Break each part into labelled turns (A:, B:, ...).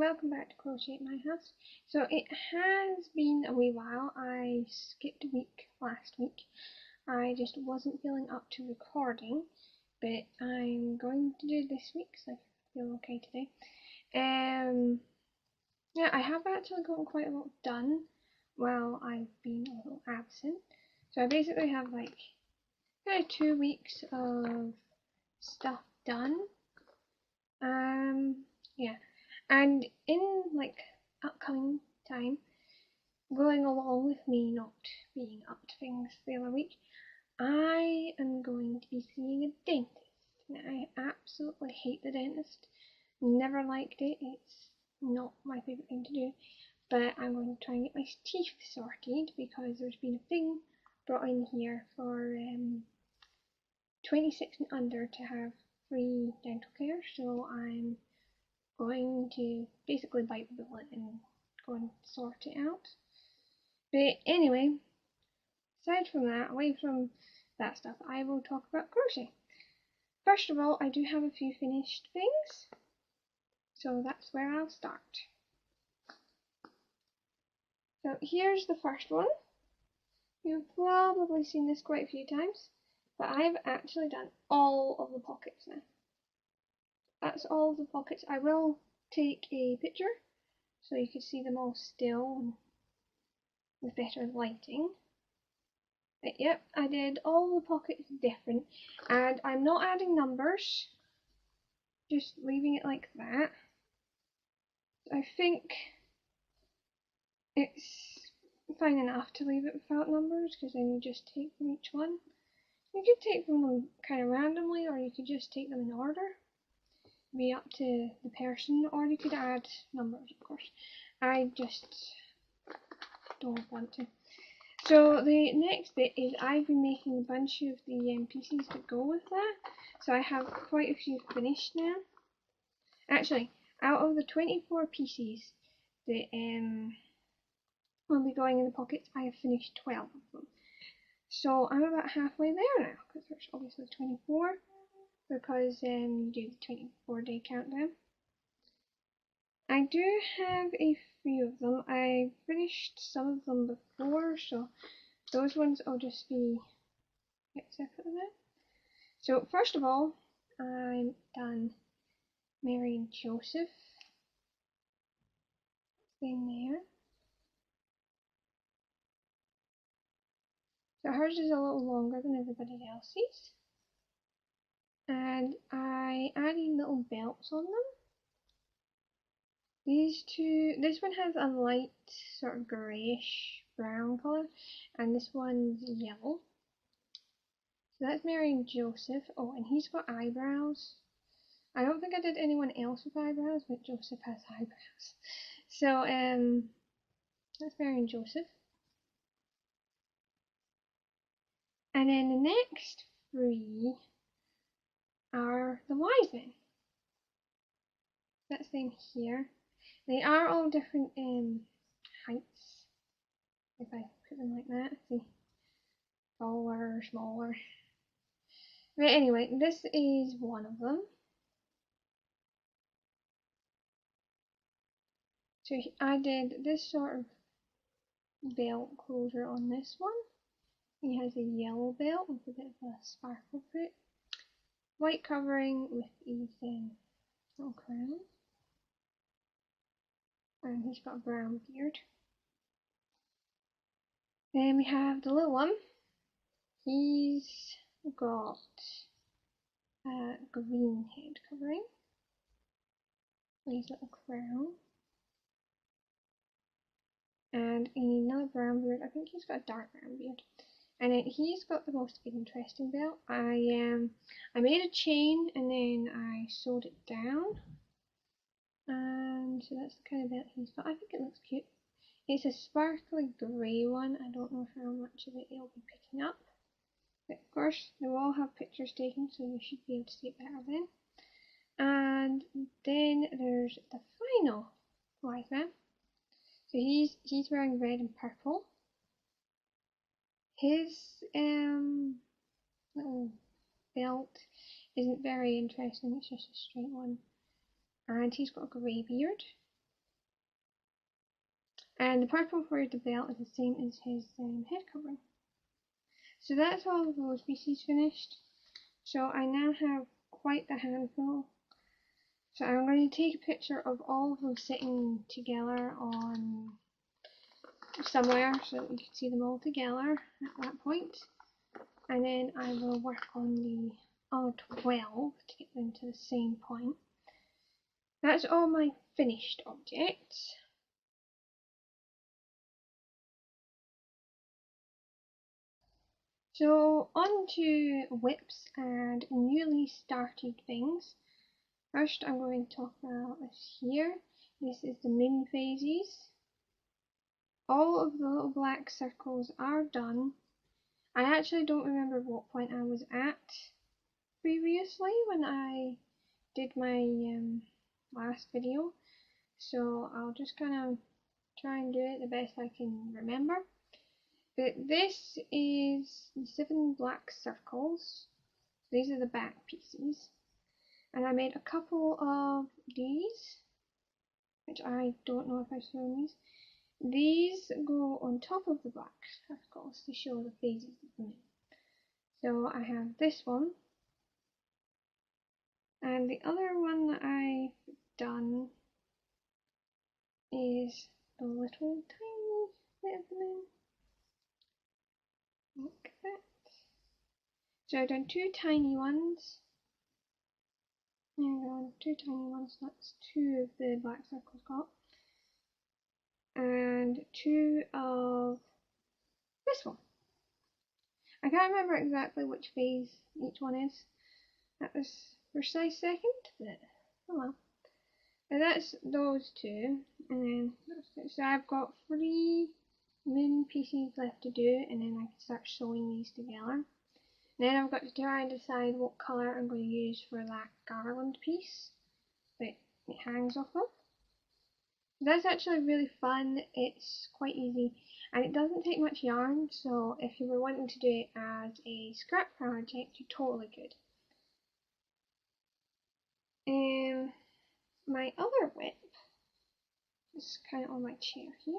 A: welcome back to Crochet at My House. So it has been a wee while. I skipped a week last week. I just wasn't feeling up to recording, but I'm going to do this week because I feel okay today. Yeah, I have actually gotten quite a lot done while I've been a little absent. So I basically have like kind of 2 weeks of stuff done. Yeah. And in like upcoming time, going along with me not being up to things the other week, I am going to be seeing a dentist. Now, I absolutely hate the dentist. Never liked it. It's not my favourite thing to do. But I'm going to try and get my teeth sorted because there's been a thing brought in here for 26 and under to have free dental care. So I'm going to basically bite the bullet and go and sort it out. But anyway, aside from that, away from that stuff, I will talk about crochet. First of all, I do have a few finished things, so that's where I'll start. So here's the first one. You've probably seen this quite a few times, but I've actually done all of the pockets now. That's all of the pockets. I will take a picture so you can see them all still with better lighting. But yep, I did all the pockets different, and I'm not adding numbers, just leaving it like that. I think it's fine enough to leave it without numbers, because then you just take from each one. You could take them kind of randomly, or you could just take them in order. Be up to the person, or you could add numbers, of course. I just don't want to. So the next bit is I've been making a bunch of the pieces that go with that. So I have quite a few finished now. Actually, out of the 24 pieces that will be going in the pockets, I have finished 12 of them. So I'm about halfway there now, because there's obviously 24, because you do the 24-day countdown. I do have a few of them. I finished some of them before, so those ones I'll just be separate of that. So first of all, I'm done Mary and Joseph. In there. So hers is a little longer than everybody else's. And I added little belts on them. This one has a light sort of greyish brown colour, and this one's yellow. So that's Mary and Joseph. Oh, and he's got eyebrows. I don't think I did anyone else with eyebrows, but Joseph has eyebrows. So that's Mary and Joseph. And then the next 3 are the wise men. That's them here. They are all different heights, if I put them like that. See, taller, smaller. But anyway, this is one of them. So I did this sort of belt closure on this one. He has a yellow belt with a bit of a sparkle to it. White covering with his little crown. And he's got a brown beard. Then we have the little one. He's got a green head covering. His little crown. And another brown beard. I think he's got a dark brown beard. And then he's got the most interesting belt. I made a chain and then I sewed it down. And so that's the kind of belt he's got. I think it looks cute. It's a sparkly grey one. I don't know how much of it it'll be picking up. But of course, they will all have pictures taken, so you should be able to see it better then. And then there's the final wise man. So he's wearing red and purple. His little belt isn't very interesting, it's just a straight one. And he's got a grey beard. And the purple for the belt is the same as his head covering. So that's all of those pieces finished. So I now have quite the handful. So I'm going to take a picture of all of them sitting together on somewhere so that you can see them all together at that point. And then I will work on the other 12 to get them to the same point. That's all my finished objects. So on to whips and newly started things. First I'm going to talk about this here. This is the mini phases. All of the little black circles are done. I actually don't remember what point I was at previously when I did my last video. So I'll just kind of try and do it the best I can remember. But this is the 7 black circles. These are the back pieces. And I made a couple of these, which I don't know if I've shown these. These go on top of the black circles to show the phases of the moon. So I have this one. And the other one that I've done is the little tiny bit of the moon. Like that. So I've done 2 tiny ones. There we go, 2 tiny ones, that's 2 of the black circles got. And 2 of this one. I can't remember exactly which phase each one is at this precise second, but oh well. And that's those 2, and then so I've got 3 moon pieces left to do, and then I can start sewing these together. Then I've got to try and decide what colour I'm going to use for that garland piece that it hangs off of. That's actually really fun, it's quite easy, and it doesn't take much yarn, so if you were wanting to do it as a scrap project, you totally could. My other whip is kind of on my chair here,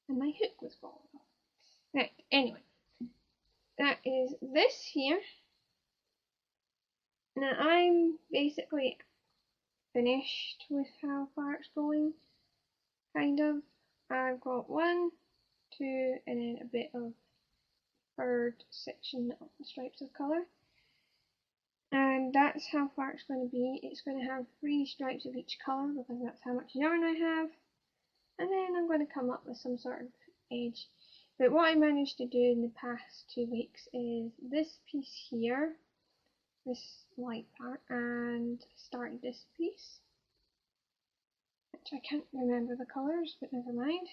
A: and my hook was falling off. Right, anyway, that is this here. Now I'm basically finished with how far it's going, kind of. I've got 1, 2, and then a bit of third section of the stripes of colour. And that's how far it's going to be. It's going to have 3 stripes of each colour because that's how much yarn I have. And then I'm going to come up with some sort of edge. But what I managed to do in the past 2 weeks is this piece here, this white part, and started this piece, which I can't remember the colours, but never mind.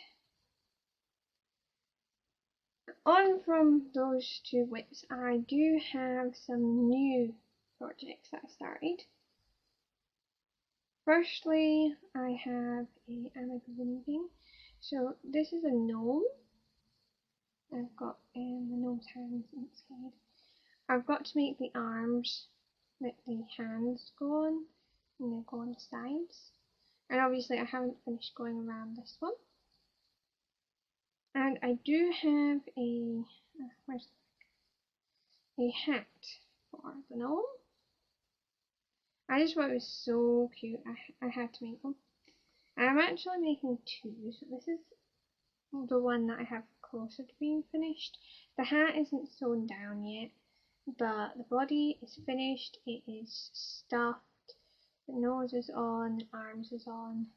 A: On from those 2 whips, I do have some new projects that I started. Firstly, I have a thing. So this is a gnome. I've got the gnome's hands inside. I've got to make the arms that the hands go on, and they go on the sides. And obviously I haven't finished going around this one. And I do have a hat for the gnome. I just thought it was so cute, I had to make them. I'm actually making 2, so this is the one that I have closer to being finished. The hat isn't sewn down yet, but the body is finished, it is stuffed, the nose is on, the arms is on.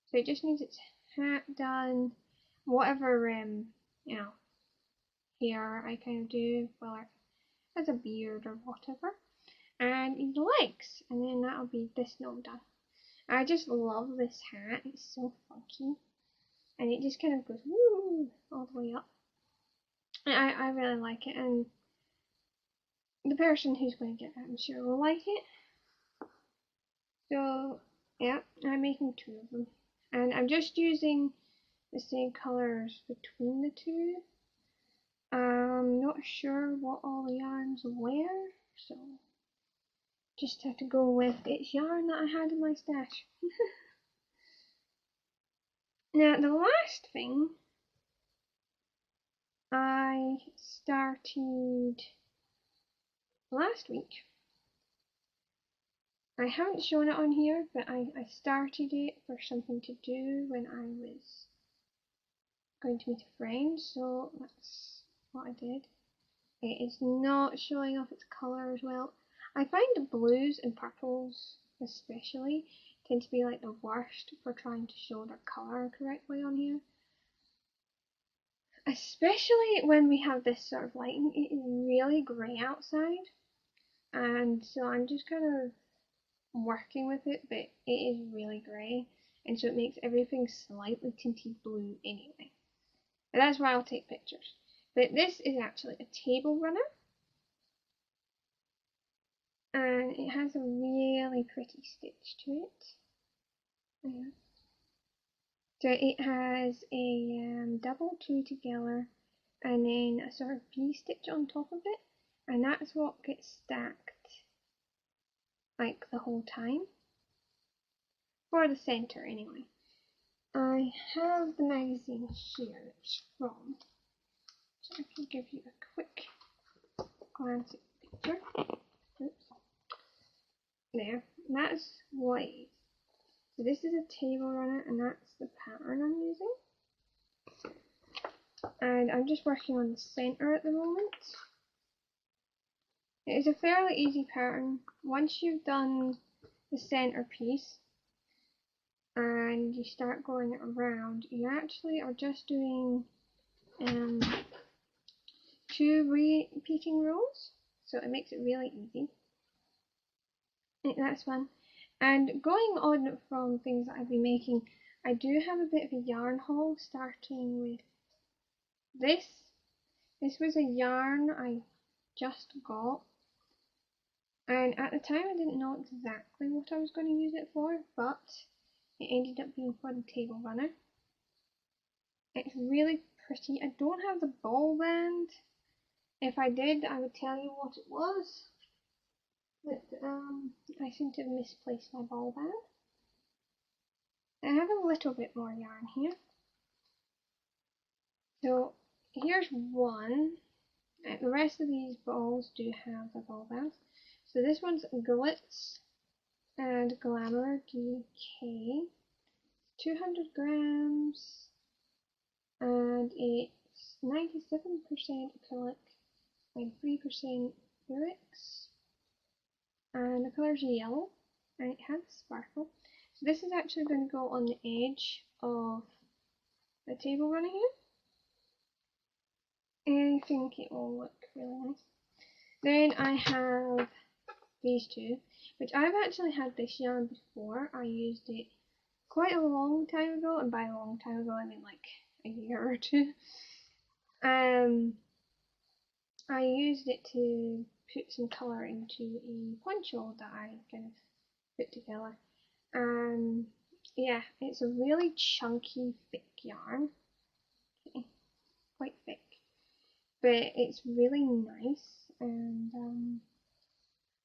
A: So it just needs its hat done, whatever, hair I kind of do, well, as a beard or whatever. And his legs, and then that'll be this gnome done. I just love this hat, it's so funky. And it just kind of goes woo all the way up. And I really like it, and the person who's going to get it, I'm sure, will like it. So yeah, I'm making 2 of them, and I'm just using the same colours between the 2. I'm not sure what all the yarns wear, so just have to go with its yarn that I had in my stash. Now the last thing I started last week. I haven't shown it on here, but I started it for something to do when I was going to meet a friend, so that's what I did. It is not showing off its colour as well. I find blues and purples especially tend to be like the worst for trying to show their colour correctly on here. Especially when we have this sort of lighting. It is really grey outside, and so I'm just kind of working with it, but it is really grey, and so it makes everything slightly tinted blue anyway. But that's why I'll take pictures. But this is actually a table runner, and it has a really pretty stitch to it. Yeah. So it has a double two together, and then a sort of V-stitch on top of it, and that's what gets stacked like the whole time, for the centre anyway. I have the magazine here it's from, so I can give you a quick glance at the picture. Oops. There, that's what it is. So this is a table runner, and that's the pattern I'm using. And I'm just working on the centre at the moment. It is a fairly easy pattern. Once you've done the centre piece and you start going around, you actually are just doing 2 repeating rows, so it makes it really easy. That's fun. And going on from things that I've been making, I do have a bit of a yarn haul, starting with this. This was a yarn I just got, and at the time I didn't know exactly what I was going to use it for, but it ended up being for the table runner. It's really pretty. I don't have the ball band. If I did, I would tell you what it was, but I seem to have misplaced my ball band. I have a little bit more yarn here. So here's one. The rest of these balls do have the ball bands. So this one's Glitz and Glamour DK, 200 grams, and it's 97% acrylic and 3% Urix, and the colour's yellow, and it has sparkle. So this is actually going to go on the edge of the table runner here. I think it will look really nice. Then I have these two, which I've actually had this yarn before. I used it quite a long time ago, and by a long time ago I mean like a year or two. I used it to put some colour into a poncho that I kind of put together. Yeah, it's a really chunky, thick yarn. Okay, quite thick. But it's really nice, and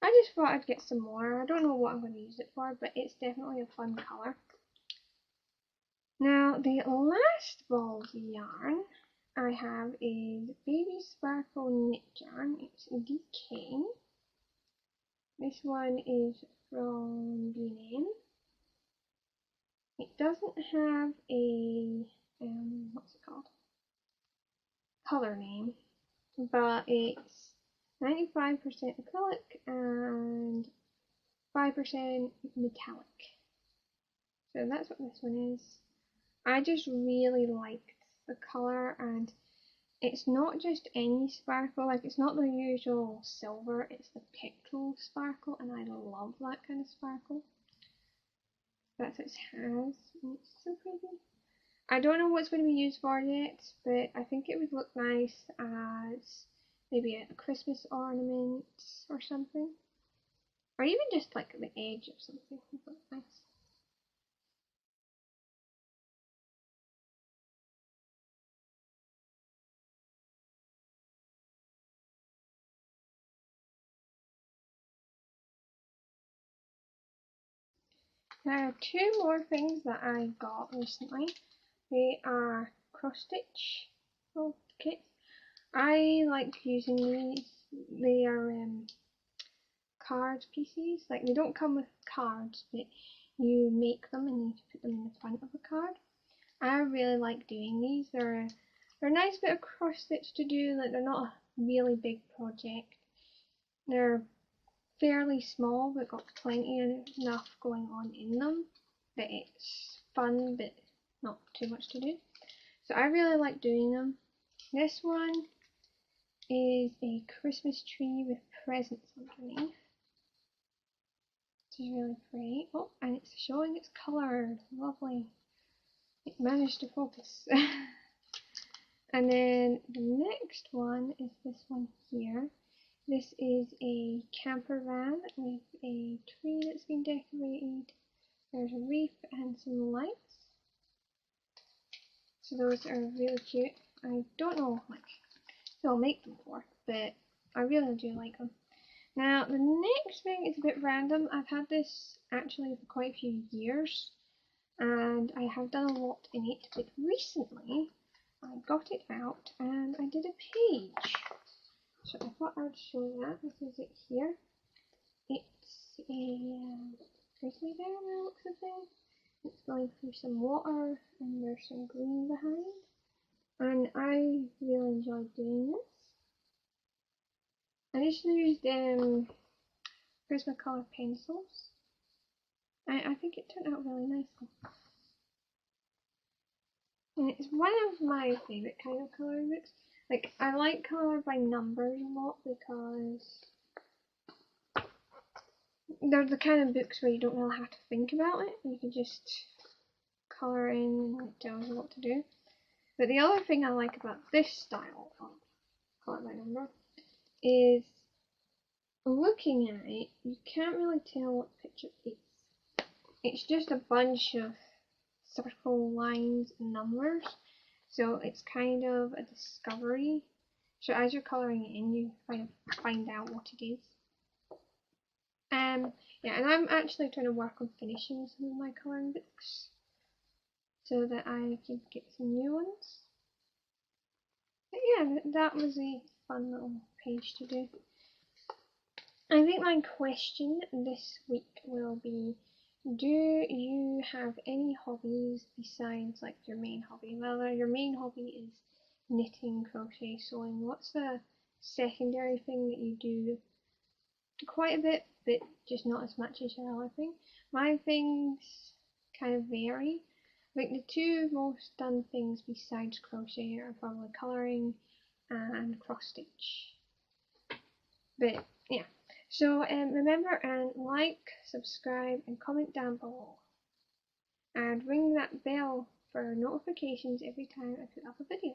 A: I just thought I'd get some more. I don't know what I'm going to use it for, but it's definitely a fun colour. Now, the last ball of yarn I have is Baby Sparkle Knit Yarn. It's DK. This one is from gnome. It doesn't have a, what's it called? Colour name, but it's 95% acrylic and 5% metallic. So that's what this one is. I just really liked the colour, and it's not just any sparkle, like it's not the usual silver, it's the petrol sparkle, and I love that kind of sparkle. That's what it has, and it's so pretty. I don't know what it's going to be used for yet, but I think it would look nice as maybe a Christmas ornament or something. Or even just like the edge of something would look nice. There are two more things that I got recently. They are cross stitch kits. I like using these. They are card pieces. Like, they don't come with cards, but you make them and you put them in the front of a card. I really like doing these. They're a nice bit of cross stitch to do. Like, they're not a really big project. They're fairly small, but got plenty enough going on in them that it's fun, but not too much to do. So I really like doing them. This one is a Christmas tree with presents underneath. Which is really pretty. Oh, and it's showing its colour. Lovely. It managed to focus. And then the next one is this one here. This is a camper van with a tree that's been decorated. There's a wreath and some lights. So those are really cute. I don't know how much they'll make them for, but I really do like them. Now the next thing is a bit random. I've had this actually for quite a few years and I have done a lot in it, but recently I got it out and I did a page. So I thought I would show that. This is it here. It's a grizzly bear by the looks of things. It's going through some water and there's some green behind. And I really enjoyed doing this. I just used Prismacolor pencils. I think it turned out really nicely. And it's one of my favourite kind of colouring books. Like, I like colour by numbers a lot because they're the kind of books where you don't really have to think about it. You can just colour in and it tells you what to do. But the other thing I like about this style of colour by number is looking at it, you can't really tell what picture it is. It's just a bunch of circle lines and numbers. So it's kind of a discovery. So as you're colouring it in, you kind of find out what it is. Yeah, and I'm actually trying to work on finishing some of my colouring books so that I can get some new ones. But yeah, that was a fun little page to do. I think my question this week will be, do you have any hobbies besides like your main hobby? Whether your main hobby is knitting, crochet, sewing, what's the secondary thing that you do quite a bit, but just not as much as your other thing? My things kind of vary. Like the two most done things besides crochet are probably colouring and cross stitch. But yeah. So remember and like, subscribe and comment down below. And ring that bell for notifications every time I put up a video.